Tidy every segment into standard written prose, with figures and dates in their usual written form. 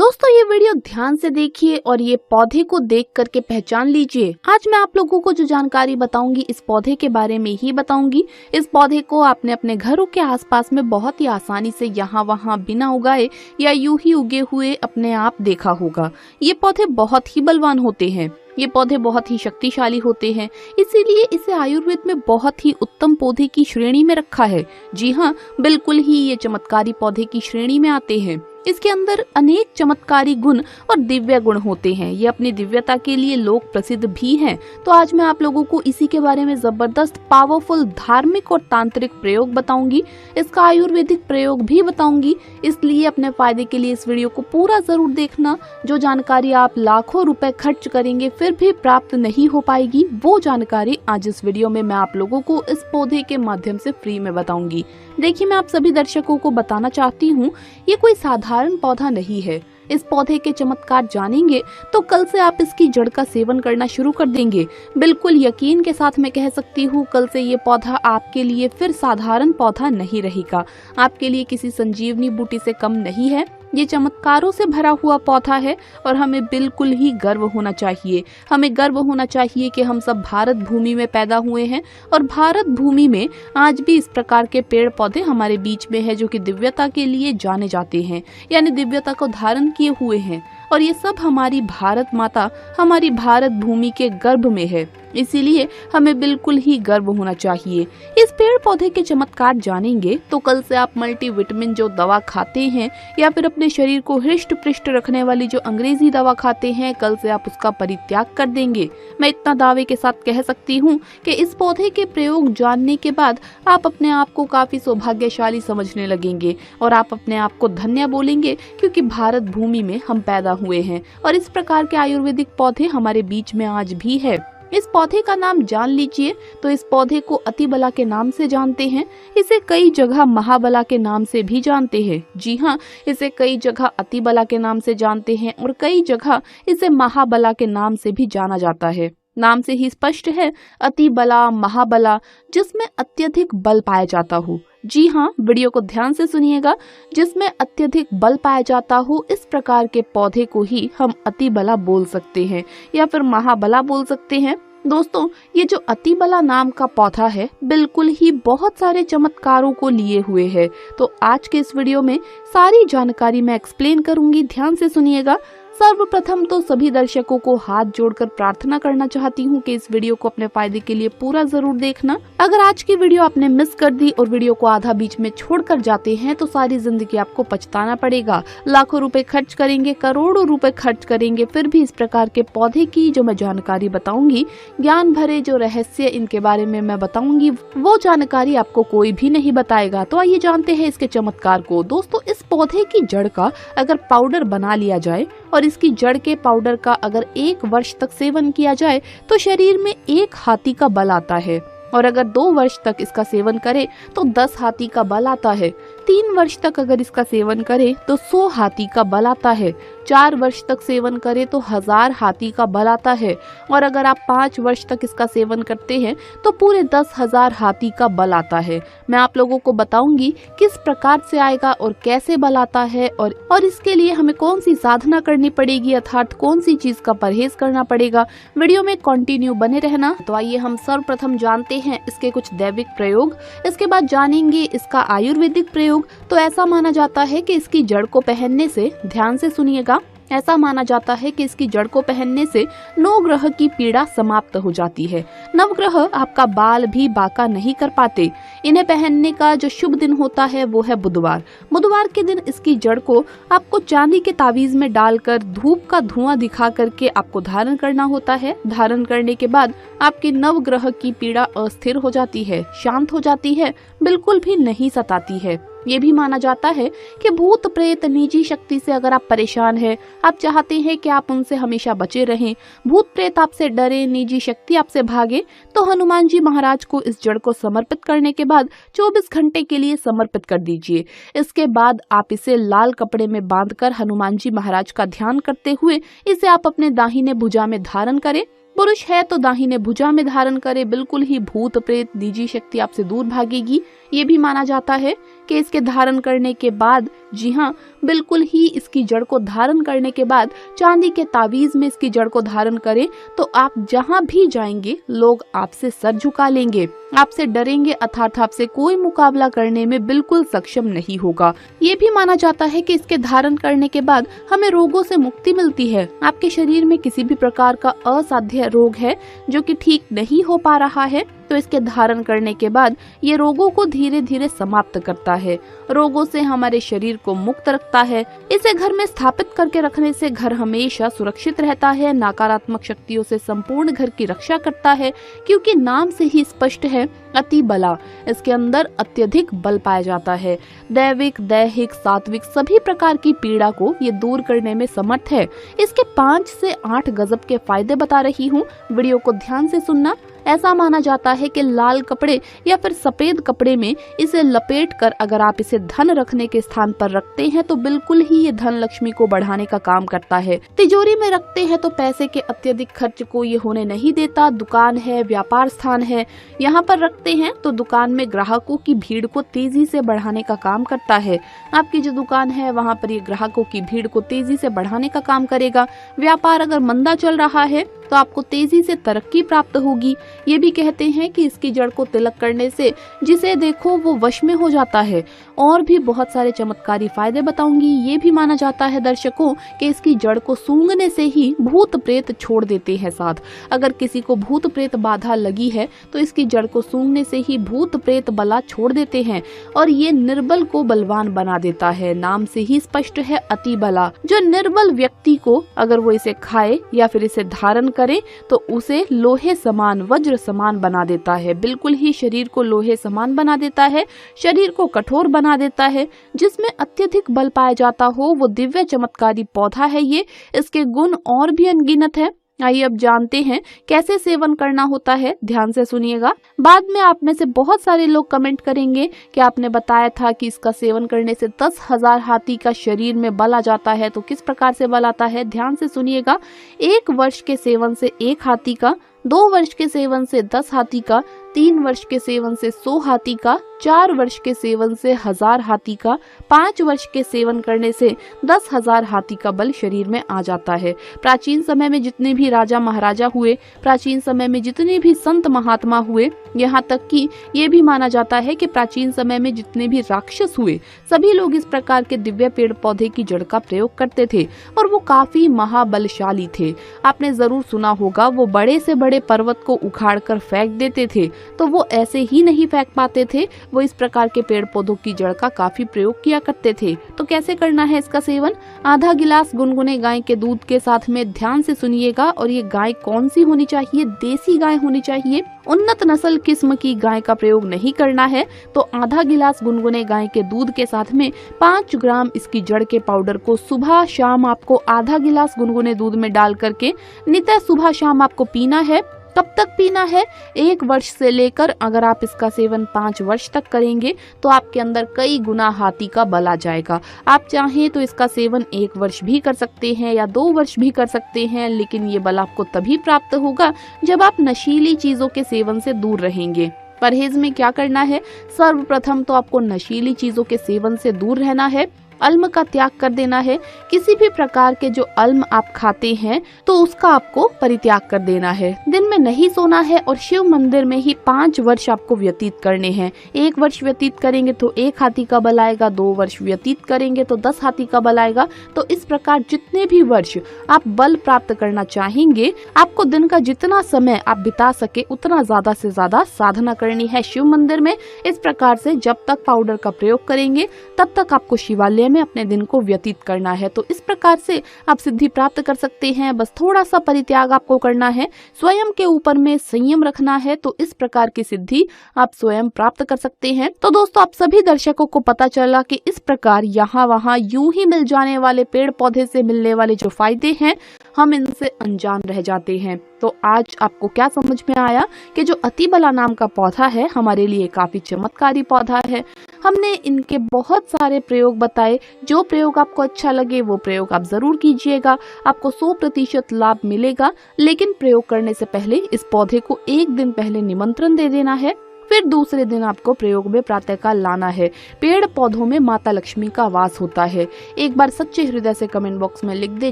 दोस्तों ये वीडियो ध्यान से देखिए और ये पौधे को देख करके पहचान लीजिए। आज मैं आप लोगों को जो जानकारी बताऊंगी इस पौधे के बारे में ही बताऊंगी। इस पौधे को आपने अपने घरों के आसपास में बहुत ही आसानी से यहाँ वहाँ बिना उगाए या यूं ही उगे हुए अपने आप देखा होगा। ये पौधे बहुत ही बलवान होते हैं, ये पौधे बहुत ही शक्तिशाली होते हैं, इसीलिए इसे आयुर्वेद में बहुत ही उत्तम पौधे की श्रेणी में रखा है। जी हाँ, बिल्कुल ही ये चमत्कारी पौधे की श्रेणी में आते हैं। इसके अंदर अनेक चमत्कारी गुण और दिव्य गुण होते हैं। ये अपनी दिव्यता के लिए लोक प्रसिद्ध भी हैं। तो आज मैं आप लोगों को इसी के बारे में जबरदस्त पावरफुल धार्मिक और तांत्रिक प्रयोग बताऊंगी, इसका आयुर्वेदिक प्रयोग भी बताऊंगी। इसलिए अपने फायदे के लिए इस वीडियो को पूरा जरूर देखना। जो जानकारी आप लाखों रुपए खर्च करेंगे फिर भी प्राप्त नहीं हो पाएगी, वो जानकारी आज इस वीडियो में मैं आप लोगों को इस पौधे के माध्यम से फ्री में बताऊंगी। देखिए, मैं आप सभी दर्शकों को बताना चाहती हूँ, ये कोई साधारण पौधा नहीं है। इस पौधे के चमत्कार जानेंगे तो कल से आप इसकी जड़ का सेवन करना शुरू कर देंगे। बिल्कुल यकीन के साथ मैं कह सकती हूँ, कल से ये पौधा आपके लिए फिर साधारण पौधा नहीं रहेगा, आपके लिए किसी संजीवनी बूटी से कम नहीं है। ये चमत्कारों से भरा हुआ पौधा है और हमें बिल्कुल ही गर्व होना चाहिए। हमें गर्व होना चाहिए कि हम सब भारत भूमि में पैदा हुए हैं और भारत भूमि में आज भी इस प्रकार के पेड़ पौधे हमारे बीच में है जो कि दिव्यता के लिए जाने जाते हैं, यानी दिव्यता को धारण किए हुए हैं। और ये सब हमारी भारत माता, हमारी भारत भूमि के गर्भ में है, इसीलिए हमें बिल्कुल ही गर्व होना चाहिए। इस पेड़ पौधे के चमत्कार जानेंगे तो कल से आप मल्टीविटामिन जो दवा खाते हैं या फिर अपने शरीर को हृष्ट पृष्ट रखने वाली जो अंग्रेजी दवा खाते हैं, कल से आप उसका परित्याग कर देंगे। मैं इतना दावे के साथ कह सकती हूँ कि इस पौधे के प्रयोग जानने के बाद आप अपने आप को काफी सौभाग्यशाली समझने लगेंगे और आप अपने आप को धन्य बोलेंगे, क्योंकि भारत भूमि में हम पैदा हुए हैं और इस प्रकार के आयुर्वेदिक पौधे हमारे बीच में आज भी है। इस पौधे का नाम जान लीजिए तो इस पौधे को अतिबला के नाम से जानते हैं। इसे कई जगह महाबला के नाम से भी जानते हैं। जी हाँ, इसे कई जगह अतिबला के नाम से जानते हैं और कई जगह इसे महाबला के नाम से भी जाना जाता है। नाम से ही स्पष्ट है, अतिबला, महाबला, जिसमें अत्यधिक बल पाया जाता हो। जी हाँ, वीडियो को ध्यान से सुनिएगा, जिसमें अत्यधिक बल पाया जाता हो, इस प्रकार के पौधे को ही हम अतिबला बोल सकते हैं या फिर महाबला बोल सकते हैं। दोस्तों, ये जो अतिबला नाम का पौधा है बिल्कुल ही बहुत सारे चमत्कारों को लिए हुए है। तो आज के इस वीडियो में सारी जानकारी मैं एक्सप्लेन करूंगी, ध्यान से सुनिएगा। सर्वप्रथम तो सभी दर्शकों को हाथ जोड़कर प्रार्थना करना चाहती हूँ कि इस वीडियो को अपने फायदे के लिए पूरा जरूर देखना। अगर आज की वीडियो आपने मिस कर दी और वीडियो को आधा बीच में छोड़कर जाते हैं तो सारी जिंदगी आपको पछताना पड़ेगा। लाखों रुपए खर्च करेंगे, करोड़ों रुपए खर्च करेंगे, फिर भी इस प्रकार के पौधे की जो मैं जानकारी बताऊंगी, ज्ञान भरे जो रहस्य इनके बारे में मैं बताऊंगी, वो जानकारी आपको कोई भी नहीं बताएगा। तो आइए जानते हैं इसके चमत्कार को। दोस्तों, इस पौधे की जड़ का अगर पाउडर बना लिया जाए और इसकी जड़ के पाउडर का अगर 1 वर्ष तक सेवन किया जाए तो शरीर में 1 हाथी का बल आता है, और अगर 2 वर्ष तक इसका सेवन करे तो 10 हाथी का बल आता है। 3 वर्ष तक अगर इसका सेवन करे तो 100 हाथी का बल आता है। 4 वर्ष तक सेवन करे तो 1000 हाथी का बल आता है, और अगर आप 5 वर्ष तक इसका सेवन करते हैं तो पूरे 10,000 हाथी का बल आता है। मैं आप लोगों को बताऊंगी किस प्रकार से आएगा और कैसे बल आता है, और इसके लिए हमें कौन सी साधना करनी पड़ेगी, अर्थात कौन सी चीज का परहेज करना पड़ेगा। वीडियो में कंटिन्यू बने रहना। तो आइए हम सर्वप्रथम जानते हैं इसके कुछ दैविक प्रयोग, इसके बाद जानेंगे इसका आयुर्वेदिक प्रयोग। तो ऐसा माना जाता है कि इसकी जड़ को पहनने से, ध्यान से सुनिएगा, ऐसा माना जाता है कि इसकी जड़ को पहनने से नवग्रह की पीड़ा समाप्त हो जाती है। नवग्रह आपका बाल भी बांका नहीं कर पाते। इन्हें पहनने का जो शुभ दिन होता है वो है बुधवार। बुधवार के दिन इसकी जड़ को आपको चांदी के तावीज में डालकर धूप का धुआं दिखा करके आपको धारण करना होता है। धारण करने के बाद आपके नवग्रह की पीड़ा अस्थिर हो जाती है, शांत हो जाती है, बिल्कुल भी नहीं सताती है। ये भी माना जाता है कि भूत प्रेत निजी शक्ति से अगर आप परेशान हैं, आप चाहते हैं कि आप उनसे हमेशा बचे रहें, भूत प्रेत आपसे डरे, निजी शक्ति आपसे भागे, तो हनुमान जी महाराज को इस जड़ को समर्पित करने के बाद 24 घंटे के लिए समर्पित कर दीजिए। इसके बाद आप इसे लाल कपड़े में बांधकर हनुमान जी महाराज का ध्यान करते हुए इसे आप अपने दाहिने भुजा में धारण करें। पुरुष है तो दाहिने भुजा में धारण करे, बिल्कुल ही भूत प्रेत निजी शक्ति आपसे दूर भागेगी। ये भी माना जाता है कि इसके धारण करने के बाद, जी हाँ, बिल्कुल ही इसकी जड़ को धारण करने के बाद चांदी के तावीज में इसकी जड़ को धारण करें तो आप जहाँ भी जाएंगे लोग आपसे सर झुका लेंगे, आपसे डरेंगे, अर्थात आपसे कोई मुकाबला करने में बिल्कुल सक्षम नहीं होगा। ये भी माना जाता है कि इसके धारण करने के बाद हमें रोगों से मुक्ति मिलती है। आपके शरीर में किसी भी प्रकार का असाध्य रोग है जो कि ठीक नहीं हो पा रहा है, तो इसके धारण करने के बाद ये रोगों को धीरे धीरे समाप्त करता है, रोगों से हमारे शरीर को मुक्त रखता है। इसे घर में स्थापित करके रखने से घर हमेशा सुरक्षित रहता है, नकारात्मक शक्तियों से संपूर्ण घर की रक्षा करता है, क्योंकि नाम से ही स्पष्ट है अति बला। इसके अंदर अत्यधिक बल पाया जाता है। दैविक, दैहिक, सात्विक सभी प्रकार की पीड़ा को ये दूर करने में समर्थ है। इसके 5 से 8 गजब के फायदे बता रही हूँ, वीडियो को ध्यान से सुनना। ऐसा माना जाता है कि लाल कपड़े या फिर सफेद कपड़े में इसे लपेट कर अगर आप इसे धन रखने के स्थान पर रखते हैं तो बिल्कुल ही ये धन लक्ष्मी को बढ़ाने का काम करता है। तिजोरी में रखते हैं तो पैसे के अत्यधिक खर्च को ये होने नहीं देता। दुकान है, व्यापार स्थान है, यहाँ पर रखते हैं तो दुकान में ग्राहकों की भीड़ को तेजी से बढ़ाने का काम करता है। आपकी जो दुकान है वहाँ पर ये ग्राहकों की भीड़ को तेजी से बढ़ाने का काम करेगा। व्यापार अगर मंदा चल रहा है तो आपको तेजी से तरक्की प्राप्त होगी। ये भी कहते हैं कि इसकी जड़ को तिलक करने से जिसे देखो वो वश में हो जाता है। और भी बहुत सारे चमत्कारी फायदे बताऊंगी। ये भी माना जाता है दर्शकों कि इसकी जड़ को सूंघने से ही भूत प्रेत छोड़ देते हैं साथ। अगर किसी को भूत प्रेत बाधा लगी है तो इसकी जड़ को सूंघने से ही भूत प्रेत बला छोड़ देते हैं और ये निर्बल को बलवान बना देता है। नाम से ही स्पष्ट है अति बला। जो निर्बल व्यक्ति को अगर वो इसे खाए या फिर इसे धारण करे तो उसे लोहे समान, वज्र समान बना देता है। बिल्कुल ही शरीर को लोहे समान बना देता है, शरीर को कठोर बना देता है। जिसमें अत्यधिक बल पाया जाता हो वो दिव्य चमत्कारी पौधा है ये। इसके गुण और भी अनगिनत है। आइए अब जानते हैं कैसे सेवन करना होता है, ध्यान से सुनिएगा। बाद में आप में से बहुत सारे लोग कमेंट करेंगे कि आपने बताया था कि इसका सेवन करने से 10,000 हाथी का शरीर में बल आ जाता है, तो किस प्रकार से बल आता है, ध्यान से सुनिएगा। 1 वर्ष के सेवन से 1 हाथी का, 2 वर्ष के सेवन से 10 हाथी का, 3 वर्ष के सेवन से 100 हाथी का, 4 वर्ष के सेवन से 1000 हाथी का, 5 वर्ष के सेवन करने से 10,000 हाथी का बल शरीर में आ जाता है। प्राचीन समय में जितने भी राजा महाराजा हुए, प्राचीन समय में जितने भी संत महात्मा हुए, यहाँ तक कि ये भी माना जाता है कि प्राचीन समय में जितने भी राक्षस हुए, सभी लोग इस प्रकार के दिव्य पेड़ पौधे की जड़ का प्रयोग करते थे और वो काफी महाबलशाली थे। आपने जरूर सुना होगा, वो बड़े से बड़े पर्वत को उखाड़ कर फेंक देते थे, तो वो ऐसे ही नहीं फेंक पाते थे, वो इस प्रकार के पेड़ पौधों की जड़ का काफी प्रयोग किया करते थे। तो कैसे करना है इसका सेवन? आधा गिलास गुनगुने गाय के दूध के साथ में, ध्यान से सुनिएगा। और ये गाय कौन सी होनी चाहिए? देसी गाय होनी चाहिए। उन्नत नस्ल किस्म की गाय का प्रयोग नहीं करना है। तो आधा गिलास गुनगुने गाय के दूध के साथ में 5 ग्राम इसकी जड़ के पाउडर को सुबह शाम आपको आधा गिलास गुनगुने दूध में डाल करके नित्य सुबह शाम आपको पीना है। कब तक पीना है? 1 वर्ष से लेकर, अगर आप इसका सेवन 5 वर्ष तक करेंगे तो आपके अंदर कई गुना हाथी का बल आ जाएगा। आप चाहें तो इसका सेवन 1 वर्ष भी कर सकते हैं या 2 वर्ष भी कर सकते हैं, लेकिन ये बल आपको तभी प्राप्त होगा जब आप नशीली चीजों के सेवन से दूर रहेंगे। परहेज में क्या करना है? सर्वप्रथम तो आपको नशीली चीजों के सेवन से दूर रहना है। अल्म का त्याग कर देना है। किसी भी प्रकार के जो अल्म आप खाते हैं तो उसका आपको परित्याग कर देना है। दिन में नहीं सोना है और शिव मंदिर में ही 5 वर्ष आपको व्यतीत करने हैं। 1 वर्ष व्यतीत करेंगे तो 1 हाथी का बल आएगा, 2 वर्ष व्यतीत करेंगे तो 10 हाथी का बल आएगा। तो इस प्रकार जितने भी वर्ष आप बल प्राप्त करना चाहेंगे, आपको दिन का जितना समय आप बिता सके उतना ज्यादा से ज्यादा साधना करनी है शिव मंदिर में। इस प्रकार से जब तक पाउडर का प्रयोग करेंगे तब तक आपको शिवालय में अपने दिन को व्यतीत करना है। तो इस प्रकार से आप सिद्धि प्राप्त कर सकते हैं। बस थोड़ा सा परित्याग आपको करना है, स्वयं के ऊपर में संयम रखना है, तो इस प्रकार की सिद्धि आप स्वयं प्राप्त कर सकते हैं। तो दोस्तों, आप सभी दर्शकों को पता चला कि इस प्रकार यहाँ वहाँ यूं ही मिल जाने वाले पेड़ पौधे से मिलने वाले जो फायदे हैं, हम इनसे अनजान रह जाते हैं। तो आज आपको क्या समझ में आया कि जो अतिबला नाम का पौधा है हमारे लिए काफी चमत्कारी पौधा है। हमने इनके बहुत सारे प्रयोग बताए। जो प्रयोग आपको अच्छा लगे वो प्रयोग आप जरूर कीजिएगा, आपको 100% लाभ मिलेगा। लेकिन प्रयोग करने से पहले इस पौधे को 1 दिन पहले निमंत्रण दे देना है फिर दूसरे दिन आपको प्रयोग में प्रातःकाल लाना है। पेड़ पौधों में माता लक्ष्मी का वास होता है। एक बार सच्चे हृदय से कमेंट बॉक्स में लिख दे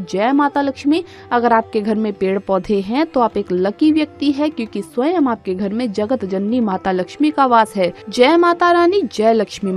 जय माता लक्ष्मी। अगर आपके घर में पेड़ पौधे हैं तो आप एक लकी व्यक्ति है, क्योंकि स्वयं आपके घर में जगत जननी माता लक्ष्मी का वास है। जय माता रानी, जय लक्ष्मी।